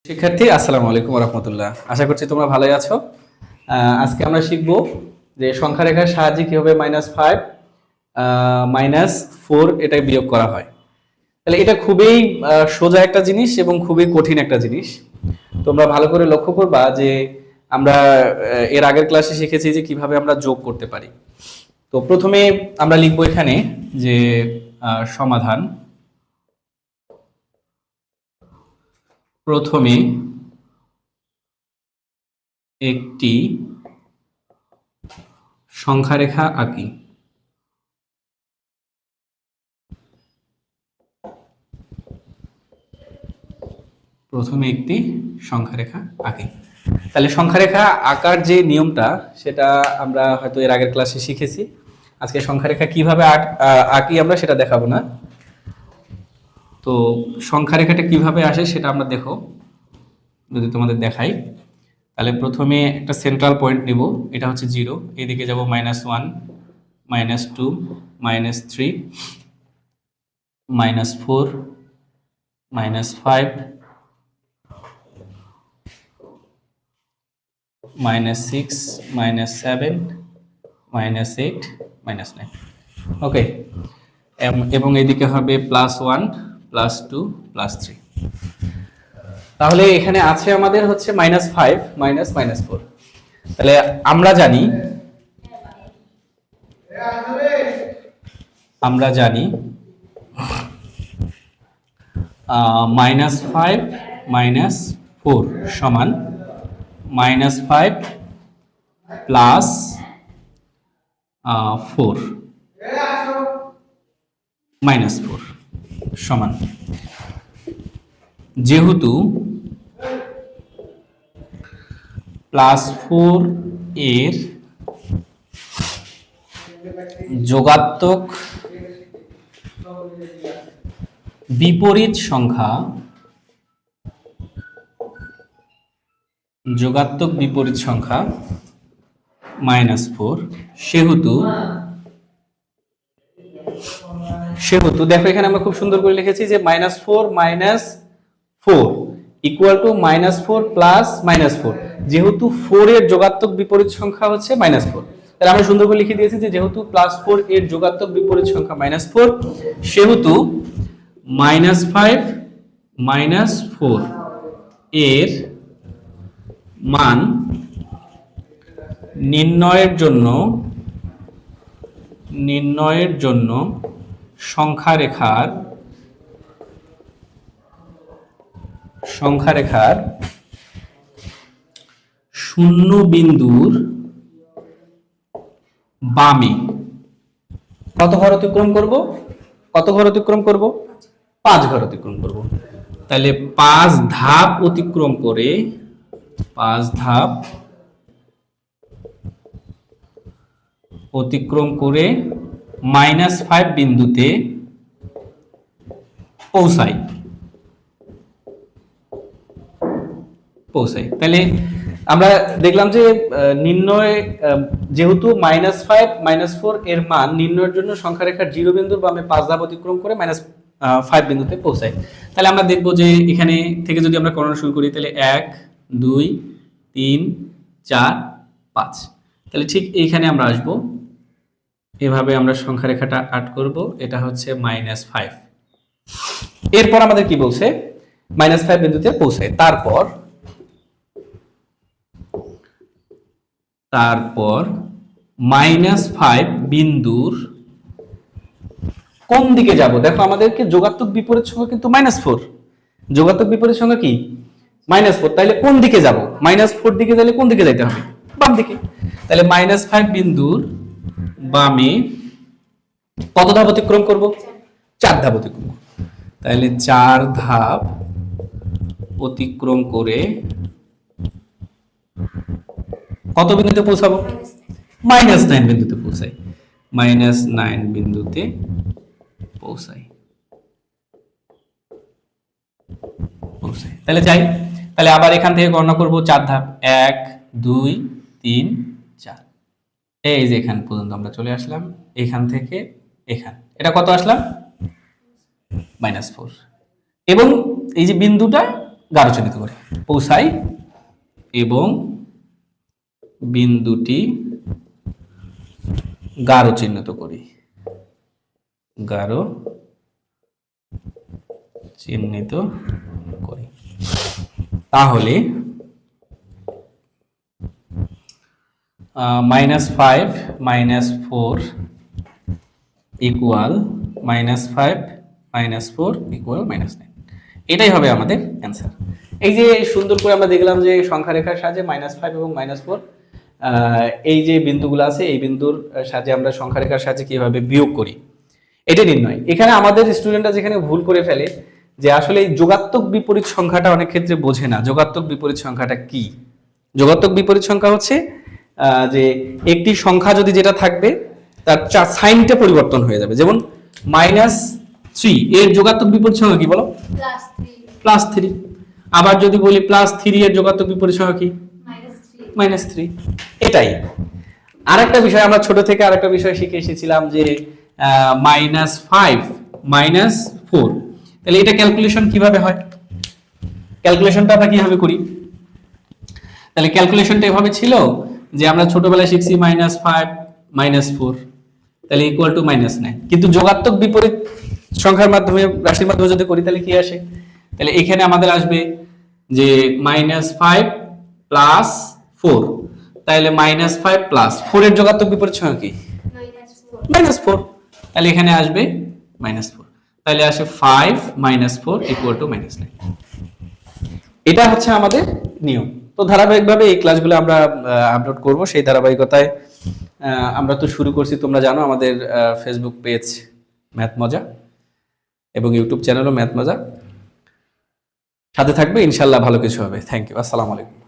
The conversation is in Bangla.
শিক্ষার্থী আসসালামু আলাইকুম ওয়া রাহমাতুল্লাহ। আশা করছি তোমরা ভালোই আছো। আজকে আমরা শিখব যে সংখ্যা রেখার সাহায্যে কিভাবে -5 -4 এটা বিয়োগ করা হয়। তাহলে এটা খুবই সোজা একটা জিনিস এবং খুবই কঠিন একটা জিনিস। তোমরা ভালো করে লক্ষ্য করবা যে আমরা এর আগের ক্লাসে শিখেছি যে কিভাবে আমরা যোগ করতে পারি। তো প্রথমে আমরা লিখব এখানে যে সমাধান। প্রথমে একটি সংখ্যা রেখা আঁকি। প্রথমে একটি সংখ্যা রেখা আঁকি। তাহলে সংখ্যা রেখা আঁকার যে নিয়মটা সেটা আমরা হয়তো এর আগের ক্লাসে শিখেছি। আজকে সংখ্যা রেখা কিভাবে আঁকি আমরা সেটা দেখাবো না। তো সংখ্যা রেখাটা কিভাবে আসে সেটা আমরা দেখো, যদি তোমাদের দেখাই। তাহলে প্রথমে একটা সেন্ট্রাল পয়েন্ট নিব, এটা হচ্ছে 0, এদিকে যাব -1 -2 -3 -4 -5 -6 -7 -8 -9। ওকে, এবং এদিকে হবে +1 +2 +3। তাহলে এখানে আছে আমাদের হচ্ছে -5 -4। তাহলে আমরা জানি -5 -4 সমান -5 প্লাস 4 -4 সমান, যেহেতু +4 এর যোগাত্মক বিপরীত সংখ্যা -4, সেহেতু দেখো এখানে আমরা খুব সুন্দর করে লিখেছি যে -4 -4 ইকুয়াল টু -4 প্লাস -4। যেহেতু 4 এর যোগাত্মক বিপরীত সংখ্যা হচ্ছে -4, তাহলে আমরা সুন্দর করে লিখে দিয়েছি যে যেহেতু +4 এর যোগাত্মক বিপরীত সংখ্যা -4, সেহেতু -5 -4 এর মান নির্ণয়ের জন্য সংখ্যা রেখার শূন্য বিন্দুর বামে কত ঘর অতিক্রম করব? 5 ঘর অতিক্রম করব। তাহলে 5 ধাপ অতিক্রম করে -5 বিন্দুতে পৌঁছাই। তাহলে আমরা দেখলাম যে যেহেতু -5 -4 এর মান নির্ণয়ের জন্য সংখ্যা রেখার 0 বিন্দুর বামে 5 ধাপ অতিক্রম করে -5 বিন্দুতে পৌঁছায়। তাহলে আমরা দেখব যে এখানে থেকে যদি আমরা গণনা শুরু করি, তাহলে 1 2 3 4 5। তাহলে ঠিক এইখানে আমরা আসব, এভাবে আমরা সংখ্যা রেখাটা আট করব। এটা হচ্ছে -5। এরপর আমাদের কি বলছে? -5 বিন্দুতে পৌঁছায়। তারপর -5 বিন্দুর কোন দিকে যাব? দেখো আমাদেরকে যোগাত্মক বিপরীত সংখ্যা কিন্তু -4, যোগাত্মক বিপরীত সংখ্যা কি -4। তাহলে কোন দিকে যাব? -4 দিকে গেলে কোন দিকে যেতে হবে? বাম দিকে। তাহলে -5 বিন্দুর বামে কত ধাপ অতিক্রম করব? 4 ধাপ অতিক্রম করব। তাহলে 4 ধাপ অতিক্রম করে কত বিন্দুতে পৌঁছাবো? -9 বিন্দুতে পৌঁছাই। -9 বিন্দুতে পৌঁছাই। তাহলে যাই, তাহলে আবার এখান থেকে গণনা করব 4 ধাপ, 1 2 3 4। এই যে এখান পর্যন্ত আমরা চলে আসলাম। এখান থেকে এখান, এটা কত আসলাম? -4। এবং এই যে বিন্দুটা গাঢ় চিহ্নিত করি, পৌঁছাই এবং বিন্দুটি গাঢ় চিহ্নিত করি, গাঢ় চিহ্নিত করি। তাহলে -5 -4 ইকুয়াল -5 -4 ইকুয়াল -9। এটাই হবে আমাদের অ্যান্সার। এই যে সুন্দর করে আমরা দেখলাম যে সংখ্যা রেখার সাহায্যে -5 এবং -4 এই যে বিন্দুগুলো আছে, এই বিন্দুর সাহায্যে আমরা সংখ্যা রেখার সাহায্যে কিভাবে বিয়োগ করি এটা নির্ণয়। এখানে আমাদের স্টুডেন্টরা যেখানে ভুল করে ফেলে যে আসলে এই যোগাত্মক বিপরীত সংখ্যাটা অনেক ক্ষেত্রে বোঝে না। যোগাত্মক বিপরীত সংখ্যাটা কি? যোগাত্মক বিপরীত সংখ্যা হচ্ছে যে একটি সংখ্যা যদি যেটা থাকবে তার সাইনটা পরিবর্তন হয়ে যাবে। যেমন -3 এর যোগাত্মক বিপরীত সংখ্যা কি বলো? +3। আবার যদি বলি +3 এর যোগাত্মক বিপরীত সংখ্যা কি? -3। এটাই আরেকটা বিষয়, আমরা ছোট থেকে আরেকটা বিষয় শিখে এসেছিলাম যে -5 -4। তাহলে এটা ক্যালকুলেশন কিভাবে হয়? ক্যালকুলেশনটা আমরা কিভাবে করি? তাহলে ক্যালকুলেশনটা এভাবে ছিল যে আমরা ছোটবেলায় শিখছি -5 -4 তাহলে ইকুয়াল টু -9। কিন্তু যোগাত্মক বিপরীত সংখ্যার মাধ্যমে, রাশির মাধ্যমে যদি করি তাহলে কি আসে? তাহলে এখানে আমাদের আসবে যে -5 + 4, তাহলে -5 + 4 এর যোগাত্মক বিপরীত সংখ্যা কি? -4। তাহলে এখানে আসবে -4, তাহলে আসে 5 - 4 = -9। এটা হচ্ছে আমাদের নিয়ম। তো ধারাবাহিকভাবে এই ক্লাসগুলো আমরা আপলোড করব। সেই ধারাবাহিকতায় আমরা তো শুরু করছি, তোমরা জানো আমাদের ফেসবুক পেজ ম্যাথ মজা এবং ইউটিউব চ্যানেলও ম্যাথ মজা। সাথে থাকবে, ইনশাআল্লাহ ভালো কিছু হবে। Thank you. আসসালামু আলাইকুম।